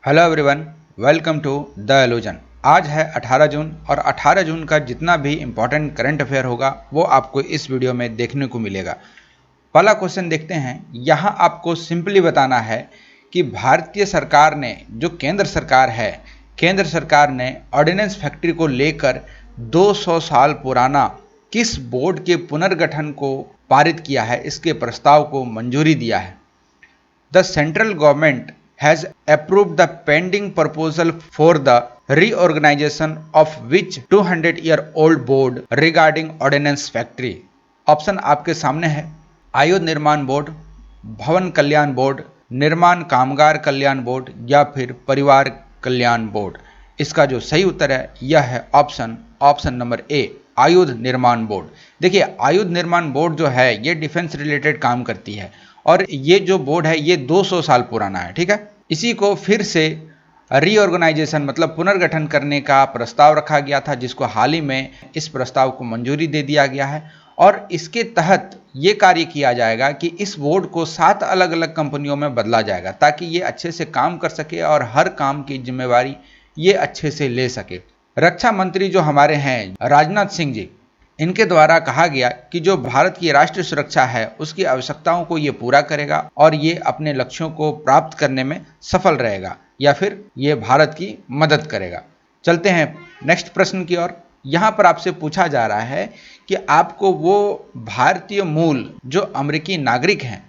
Hello everyone, welcome to the illusion. आज है 18 जून और 18 जून का जितना भी इम्पोर्टेंट करंट अफेयर होगा वो आपको इस वीडियो में देखने को मिलेगा। पहला क्वेश्चन देखते हैं। यहाँ आपको सिंपली बताना है कि भारतीय सरकार ने, जो केंद्र सरकार है, केंद्र सरकार ने ऑर्डिनेंस फैक्ट्री को लेकर 200 साल पुराना किस बोर्ड के पुनर्गठन को पारित किया है, इसके प्रस्ताव को मंजूरी दिया है। The central government has approved the pending proposal for the reorganization of which 200-year-old board regarding ordnance factory। Option आपके सामने है। आयुध निर्माण बोर्ड, भवन कल्याण बोर्ड, निर्माण कामगार कल्याण बोर्ड या फिर परिवार कल्याण बोर्ड। इसका जो सही उत्तर है यह है ऑप्शन नंबर ए, आयुध निर्माण बोर्ड। देखिए, आयुध निर्माण बोर्ड जो है ये डिफेंस रिलेटेड काम करती है और ये जो बोर्ड है ये 200 साल पुराना है। ठीक है, इसी को फिर से रीऑर्गेनाइजेशन मतलब पुनर्गठन करने का प्रस्ताव रखा गया था, जिसको हाल ही में इस प्रस्ताव को मंजूरी दे दिया गया है और इसके तहत ये कार्य किया जाएगा कि इस बोर्ड को 7 अलग अलग कंपनियों में बदला जाएगा ताकि ये अच्छे से काम कर सके और हर काम की जिम्मेवारी ये अच्छे से ले सके। रक्षा मंत्री जो हमारे हैं राजनाथ सिंह जी, इनके द्वारा कहा गया कि जो भारत की राष्ट्रीय सुरक्षा है उसकी आवश्यकताओं को ये पूरा करेगा और ये अपने लक्ष्यों को प्राप्त करने में सफल रहेगा या फिर ये भारत की मदद करेगा। चलते हैं नेक्स्ट प्रश्न की ओर। यहाँ पर आपसे पूछा जा रहा है कि आपको वो भारतीय मूल जो अमेरिकी नागरिक हैं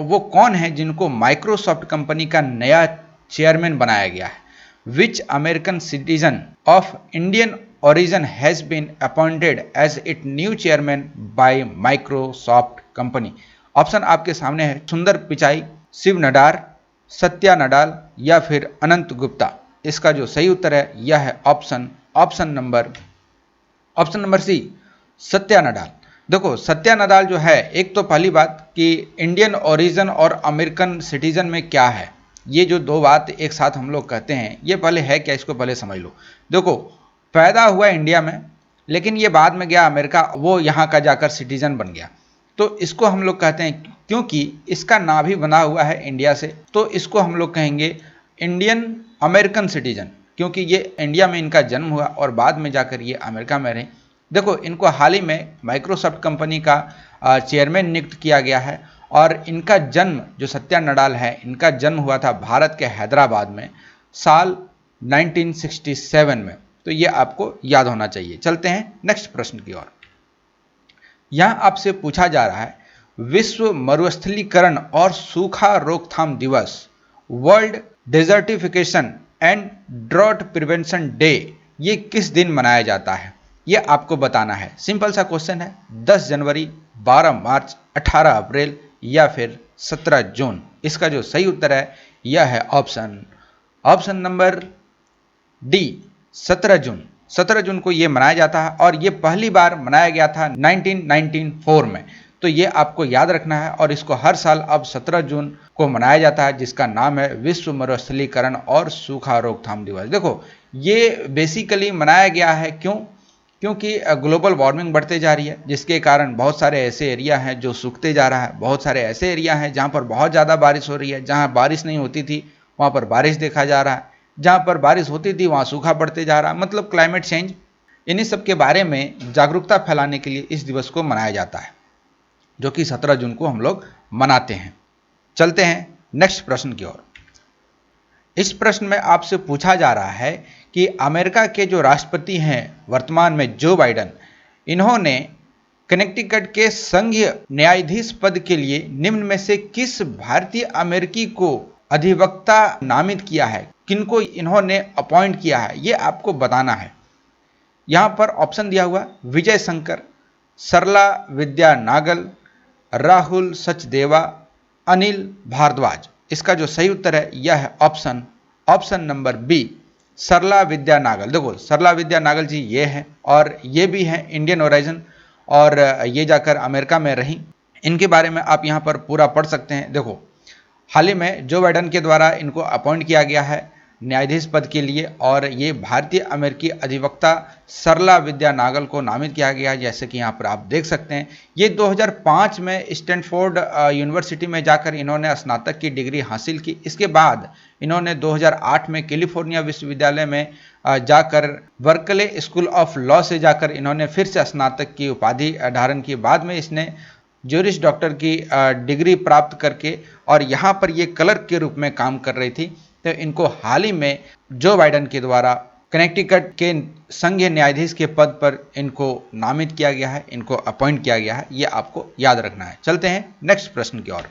वो कौन है जिनको माइक्रोसॉफ्ट कंपनी का नया चेयरमैन बनाया गया है। Which American citizen of Indian origin has been appointed as its new chairman by Microsoft company। Option आपके सामने है। सुंदर पिचाई, शिव नडार, सत्या नडाल या फिर अनंत गुप्ता। इसका जो सही उत्तर है यह है option number C, Satya Nadella. देखो, सत्या नडाल जो है, एक तो पहली बात कि इंडियन ओरिजिन और अमेरिकन सिटीजन में क्या है, ये जो दो बात एक साथ हम लोग कहते हैं ये पहले है क्या, इसको पहले समझ लो। देखो, पैदा हुआ इंडिया में लेकिन ये बाद में गया अमेरिका, वो यहाँ का जाकर सिटीजन बन गया, तो इसको हम लोग कहते हैं, क्योंकि इसका नाम भी बना हुआ है इंडिया से, तो इसको हम लोग कहेंगे इंडियन अमेरिकन सिटीजन, क्योंकि ये इंडिया में इनका जन्म हुआ और बाद में जाकर ये अमेरिका में रहे। देखो, इनको हाल ही में माइक्रोसॉफ्ट कंपनी का चेयरमैन नियुक्त किया गया है और इनका जन्म, जो सत्या नडाल है, इनका जन्म हुआ था भारत के हैदराबाद में साल 1967 में, तो ये आपको याद होना चाहिए। चलते हैं नेक्स्ट प्रश्न की ओर। यहां आपसे पूछा जा रहा है विश्व मरुस्थलीकरण और सूखा रोकथाम दिवस, world desertification and drought prevention day, ये किस दिन मनाया जाता है, ये आपको बताना है। सिंपल सा क्वेश्चन है। 10 जनवरी, 12 मार्च, 18 अप्रैल या फिर 17 जून। इसका जो सही उत्तर है यह है ऑप्शन नंबर डी, 17 जून। 17 जून को ये मनाया जाता है और ये पहली बार मनाया गया था 1994 में, तो ये आपको याद रखना है और इसको हर साल अब 17 जून को मनाया जाता है, जिसका नाम है विश्व मरुस्थलीकरण और सूखा रोकथाम दिवस। देखो, ये बेसिकली मनाया गया है क्योंकि ग्लोबल वार्मिंग बढ़ते जा रही है, जिसके कारण बहुत सारे ऐसे एरिया हैं जो सूखते जा रहा है, बहुत सारे ऐसे एरिया हैं जहाँ पर बहुत ज़्यादा बारिश हो रही है, जहाँ बारिश नहीं होती थी वहाँ पर बारिश देखा जा रहा है, जहाँ पर बारिश होती थी वहाँ सूखा बढ़ते जा रहा है, मतलब क्लाइमेट चेंज। इन्हीं सब के बारे में जागरूकता फैलाने के लिए इस दिवस को मनाया जाता है, जो कि 17 जून को हम लोग मनाते हैं। चलते हैं नेक्स्ट प्रश्न की ओर। इस प्रश्न में आपसे पूछा जा रहा है कि अमेरिका के जो राष्ट्रपति हैं वर्तमान में, जो बाइडन, इन्होंने कनेक्टिकट के संघीय न्यायाधीश पद के लिए निम्न में से किस भारतीय अमेरिकी को अधिवक्ता नामित किया है, किनको इन्होंने अपॉइंट किया है, ये आपको बताना है। यहां पर ऑप्शन दिया हुआ विजय शंकर, सरला विद्या नागल, राहुल सचदेवा, अनिल भारद्वाज। इसका जो सही उत्तर है यह है ऑप्शन नंबर बी, सरला विद्या नागल। देखो, सरला विद्या नागल जी ये हैं और ये भी हैं इंडियन ओरिजिन और ये जाकर अमेरिका में रही। इनके बारे में आप यहाँ पर पूरा पढ़ सकते हैं। देखो, हाल ही में जो बाइडन के द्वारा इनको अपॉइंट किया गया है न्यायाधीश पद के लिए, और ये भारतीय अमेरिकी अधिवक्ता सरला विद्या नागल को नामित किया गया है, जैसे कि यहाँ पर आप देख सकते हैं। ये 2005 में स्टैनफोर्ड यूनिवर्सिटी में जाकर इन्होंने स्नातक की डिग्री हासिल की। इसके बाद इन्होंने 2008 में कैलिफोर्निया विश्वविद्यालय में जाकर बर्कले स्कूल ऑफ लॉ से जाकर इन्होंने फिर से स्नातक की उपाधि धारण की। बाद में इसने ज्यूरिस डॉक्टर की डिग्री प्राप्त करके और यहाँ पर ये क्लर्क के रूप में काम कर रही थी। तो इनको हाल ही में जो बाइडेन के द्वारा कनेक्टिकट के संघीय न्यायाधीश के पद पर इनको नामित किया गया है, इनको अपॉइंट किया गया है। ये आपको याद रखना है। चलते हैं नेक्स्ट प्रश्न की ओर।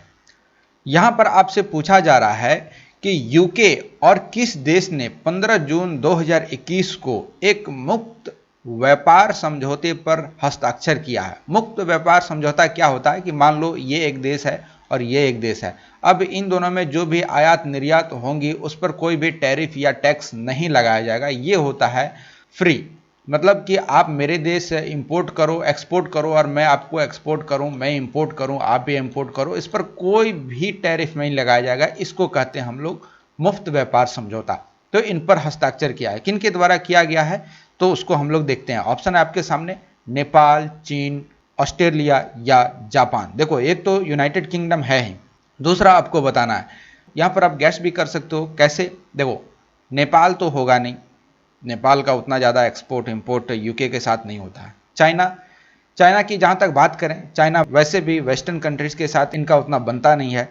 यहाँ पर आपसे पूछा जा रहा है कि यूके और किस देश ने 15 जून 2021 को एक मुक्त व्यापार समझौते पर हस्ताक्षर किया है। मुक्त व्यापार समझौता क्या होता है कि मान लो ये एक देश है और ये एक देश है, अब इन दोनों में जो भी आयात निर्यात होंगी उस पर कोई भी टैरिफ या टैक्स नहीं लगाया जाएगा। ये होता है फ्री, मतलब कि आप मेरे देश से इंपोर्ट करो एक्सपोर्ट करो और मैं आपको एक्सपोर्ट करूं, मैं इंपोर्ट करूं आप भी इंपोर्ट करो, इस पर कोई भी टैरिफ नहीं लगाया जाएगा। इसको कहते हैं हम लोग मुफ्त व्यापार समझौता। तो इन पर हस्ताक्षर किया है, किन के द्वारा किया गया है तो उसको हम लोग देखते हैं। ऑप्शन है आपके सामने, नेपाल, चीन, ऑस्ट्रेलिया या जापान। देखो एक तो यूनाइटेड किंगडम है ही, दूसरा आपको बताना है। यहाँ पर आप गैस भी कर सकते हो, कैसे? देखो नेपाल तो होगा नहीं, नेपाल का उतना ज़्यादा एक्सपोर्ट इंपोर्ट यूके के साथ नहीं होता है। चाइना की जहाँ तक बात करें, चाइना वैसे भी वेस्टर्न कंट्रीज के साथ इनका उतना बनता नहीं है।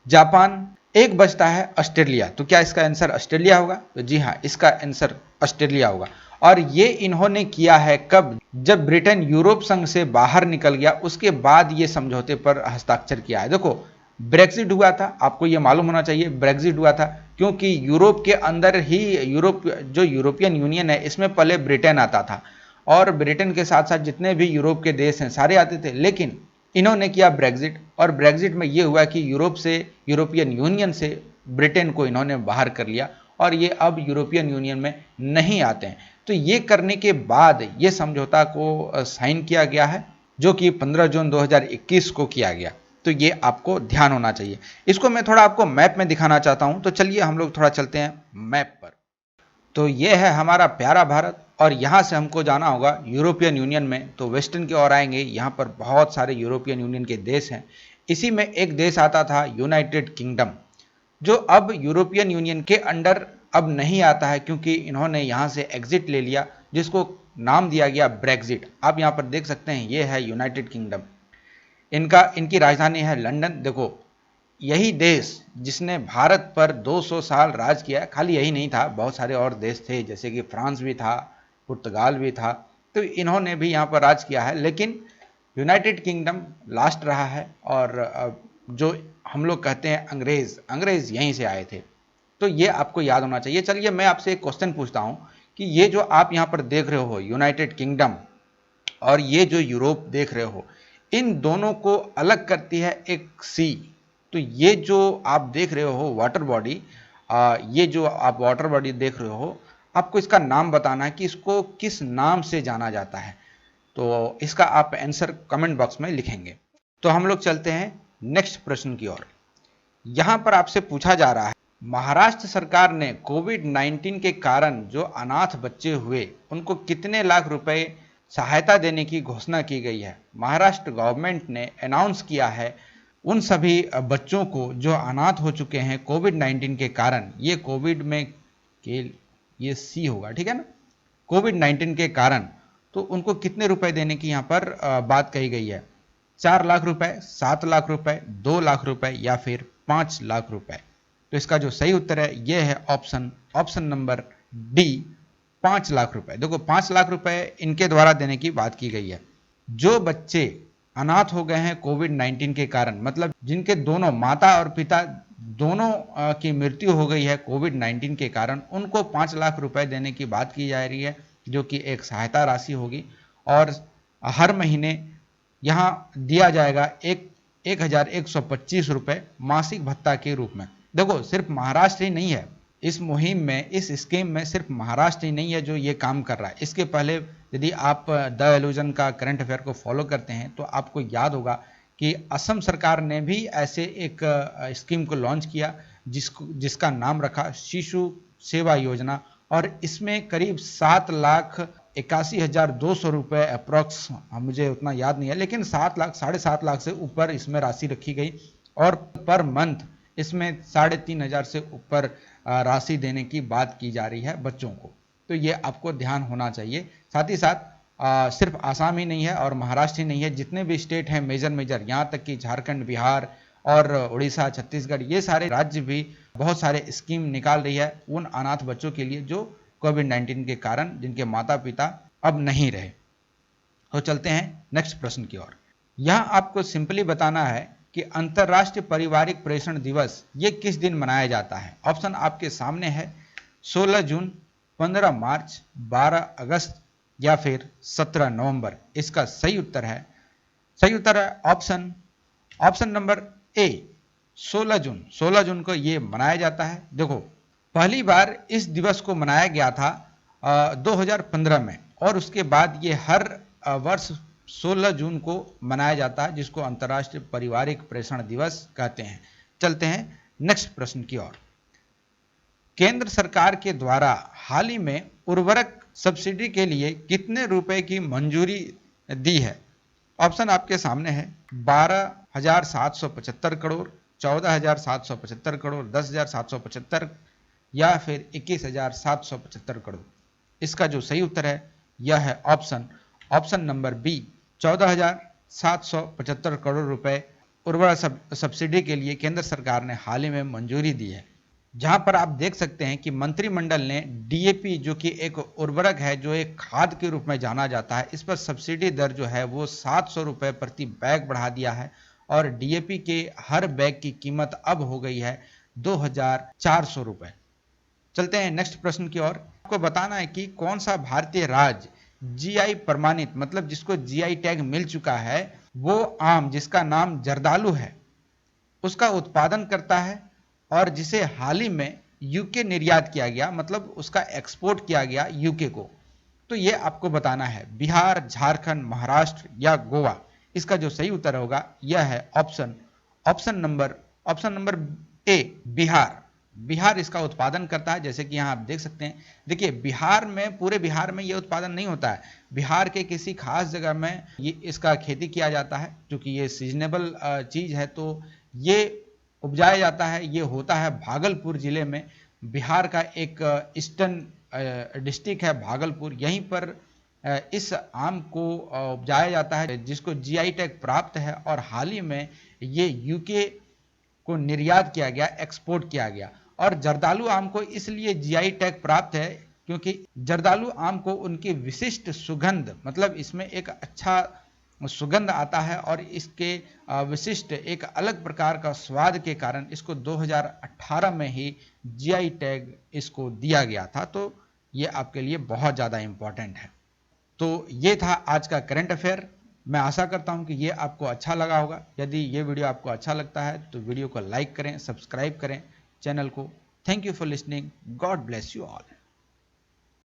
जापान, एक बचता है ऑस्ट्रेलिया। तो क्या इसका आंसर ऑस्ट्रेलिया होगा? तो जी हाँ, इसका आंसर ऑस्ट्रेलिया होगा। और ये इन्होंने किया है कब? जब ब्रिटेन यूरोप संघ से बाहर निकल गया, उसके बाद ये समझौते पर हस्ताक्षर किया है। देखो ब्रेक्जिट हुआ था, आपको ये मालूम होना चाहिए, ब्रेक्जिट हुआ था क्योंकि यूरोप के अंदर ही जो यूरोपियन यूनियन है इसमें पहले ब्रिटेन आता था और ब्रिटेन के साथ साथ जितने भी यूरोप के देश हैं सारे आते थे, लेकिन इन्होंने किया ब्रेक्जिट, और ब्रेक्जिट में ये हुआ कि यूरोपियन यूनियन से ब्रिटेन को इन्होंने बाहर कर लिया और ये अब यूरोपियन यूनियन में नहीं आते हैं। तो ये करने के बाद ये समझौता को साइन किया गया है, जो कि 15 जून 2021 को किया गया। तो ये आपको ध्यान होना चाहिए। इसको मैं थोड़ा आपको मैप में दिखाना चाहता हूं, तो चलिए हम लोग थोड़ा चलते हैं मैप पर। तो ये है हमारा प्यारा भारत और यहाँ से हमको जाना होगा यूरोपियन यूनियन में। तो वेस्टर्न की ओर आएंगे, यहाँ पर बहुत सारे यूरोपियन यूनियन के देश हैं। इसी में एक देश आता था यूनाइटेड किंगडम, जो अब यूरोपियन यूनियन के अंडर अब नहीं आता है क्योंकि इन्होंने यहाँ से एग्जिट ले लिया, जिसको नाम दिया गया ब्रेक्जिट। आप यहाँ पर देख सकते हैं, ये है यूनाइटेड किंगडम, इनकी राजधानी है लंदन। देखो यही देश जिसने भारत पर 200 साल राज किया, खाली यही नहीं था, बहुत सारे और देश थे, जैसे कि फ्रांस भी था, पुर्तगाल भी था, तो इन्होंने भी यहाँ पर राज किया है। लेकिन यूनाइटेड किंगडम लास्ट रहा है और जो हम लोग कहते हैं अंग्रेज यहीं से आए थे। तो ये आपको याद होना चाहिए। चलिए मैं आपसे एक क्वेश्चन पूछता हूँ कि ये जो आप यहाँ पर देख रहे हो यूनाइटेड किंगडम और ये जो यूरोप देख रहे हो, इन दोनों को अलग करती है एक सी। तो ये जो आप देख रहे हो वाटर बॉडी, ये जो आप वाटर बॉडी देख रहे हो, आपको इसका नाम बताना है कि इसको किस नाम से जाना जाता है। तो इसका आप आंसर कमेंट बॉक्स में लिखेंगे। तो हम लोग चलते हैं नेक्स्ट प्रश्न की ओर। यहां पर आपसे पूछा जा रहा है, महाराष्ट्र सरकार ने कोविड-19 के कारण जो अनाथ बच्चे हुए उनको कितने लाख रुपए सहायता देने की घोषणा की गई है। महाराष्ट्र गवर्नमेंट ने अनाउंस किया है उन सभी बच्चों को जो अनाथ हो चुके हैं कोविड-19 के कारण। ये कोविड में के ये सी होगा, ठीक है ना, कोविड-19 के कारण। तो उनको कितने रुपए देने की यहाँ पर बात कही गई है? 4 लाख रुपए, 7 लाख रुपए, 2 लाख रुपए या फिर 5 लाख रुपए। तो इसका जो सही उत्तर है ये है ऑप्शन नंबर डी, 5 लाख रुपए। देखो 5 लाख रुपए इनके द्वारा देने की बात की गई है। जो बच्चे अनाथ हो गए हैं कोविड-19 के कारण, मतलब जिनके दोनों माता और पिता दोनों की मृत्यु हो गई है कोविड-19 के कारण, उनको 5 लाख रुपए देने की बात की जा रही है, जो कि एक सहायता राशि होगी और हर महीने यहाँ दिया जाएगा 1,125 रुपए मासिक भत्ता के रूप में। देखो सिर्फ महाराष्ट्र ही नहीं है इस मुहिम में, इस स्कीम में सिर्फ महाराष्ट्र ही नहीं है जो ये काम कर रहा है। इसके पहले यदि आप द एलुजन का करंट अफेयर को फॉलो करते हैं तो आपको याद होगा कि असम सरकार ने भी ऐसे एक स्कीम को लॉन्च किया, जिसका नाम रखा शिशु सेवा योजना, और इसमें करीब 7,81,200 रुपये अप्रॉक्स, मुझे उतना याद नहीं है, लेकिन 7 लाख 7.5 लाख से ऊपर इसमें राशि रखी गई, और पर मंथ इसमें 3,500 से ऊपर राशि देने की बात की जा रही है बच्चों को। तो ये आपको ध्यान होना चाहिए। साथ ही साथ सिर्फ आसाम ही नहीं है और महाराष्ट्र ही नहीं है, जितने भी स्टेट हैं मेजर यहाँ तक कि झारखंड, बिहार और उड़ीसा, छत्तीसगढ़, ये सारे राज्य भी बहुत सारे स्कीम निकाल रही है उन अनाथ बच्चों के लिए जो कोविड-19 के कारण जिनके माता पिता अब नहीं रहे। तो चलते हैं नेक्स्ट प्रश्न की ओर। यहां आपको सिंपली बताना है कि अंतर्राष्ट्रीय पारिवारिक प्रेषण दिवस ये किस दिन मनाया जाता है। ऑप्शन आपके सामने है, 16 जून, 15 मार्च, 12 अगस्त या फिर 17 नवंबर। इसका सही उत्तर है ऑप्शन नंबर ए, 16 जून। 16 जून को ये मनाया जाता है। देखो, पहली बार इस दिवस को मनाया गया था 2015 में, और उसके बाद ये हर वर्ष 16 जून को मनाया जाता है, जिसको अंतर्राष्ट्रीय पारिवारिक प्रेषण दिवस कहते हैं। चलते हैं नेक्स्ट प्रश्न की ओर। केंद्र सरकार के द्वारा हाल ही में उर्वरक सब्सिडी के लिए कितने रुपए की मंजूरी दी है। ऑप्शन आपके सामने है, 12,775 करोड़, 14,775 करोड़, 10,775 या फिर 21,775 करोड़। इसका जो सही उत्तर है यह है ऑप्शन नंबर बी, 14,775 करोड़ रुपए उर्वरक सब्सिडी के लिए केंद्र सरकार ने हाल ही में मंजूरी दी है। जहां पर आप देख सकते हैं कि मंत्रिमंडल ने डीएपी, जो कि एक उर्वरक है, जो एक खाद के रूप में जाना जाता है, इस पर सब्सिडी दर जो है वो 700 रुपये प्रति बैग बढ़ा दिया है, और डीएपी के हर बैग की कीमत अब हो गई है 2,400 रुपये। चलते हैं नेक्स्ट प्रश्न की ओर। आपको बताना है कि कौन सा भारतीय राज्य जीआई प्रमाणित, मतलब जिसको जीआई टैग मिल चुका है, वो आम जिसका नाम जर्दालू है, उसका उत्पादन करता है, और जिसे हाल ही में यूके निर्यात किया गया, मतलब उसका एक्सपोर्ट किया गया यूके को। तो ये आपको बताना है, बिहार, झारखंड, महाराष्ट्र या गोवा। इसका जो सही उत्तर होगा यह है option number A, Bihar. Bihar इसका उत्पादन करता है। जैसे कि यहाँ आप देख सकते हैं, देखिए पूरे बिहार में ये उत्पादन नहीं होता है, बिहार के किसी खास जगह में ये इसका खेती किया जाता है, क्योंकि ये सीजनेबल चीज है, तो ये उपजाया जाता है। ये होता है भागलपुर जिले में। बिहार का एक ईस्टर्न डिस्ट्रिक्ट है भागलपुर, यहीं पर इस आम को उपजाया जाता है, जिसको जीआई टैग प्राप्त है, और हाल ही में ये यूके को निर्यात किया गया, एक्सपोर्ट किया गया। और जर्दालू आम को इसलिए जीआई टैग प्राप्त है क्योंकि जर्दालू आम को उनकी विशिष्ट सुगंध, मतलब इसमें एक अच्छा सुगंध आता है, और इसके विशिष्ट एक अलग प्रकार का स्वाद के कारण इसको 2018 में ही जीआई टैग इसको दिया गया था। तो ये आपके लिए बहुत ज़्यादा इम्पोर्टेंट है। तो ये था आज का करंट अफेयर। मैं आशा करता हूं कि ये आपको अच्छा लगा होगा। यदि ये वीडियो आपको अच्छा लगता है तो वीडियो को लाइक करें, सब्सक्राइब करें चैनल को। Thank you for listening. God bless you all.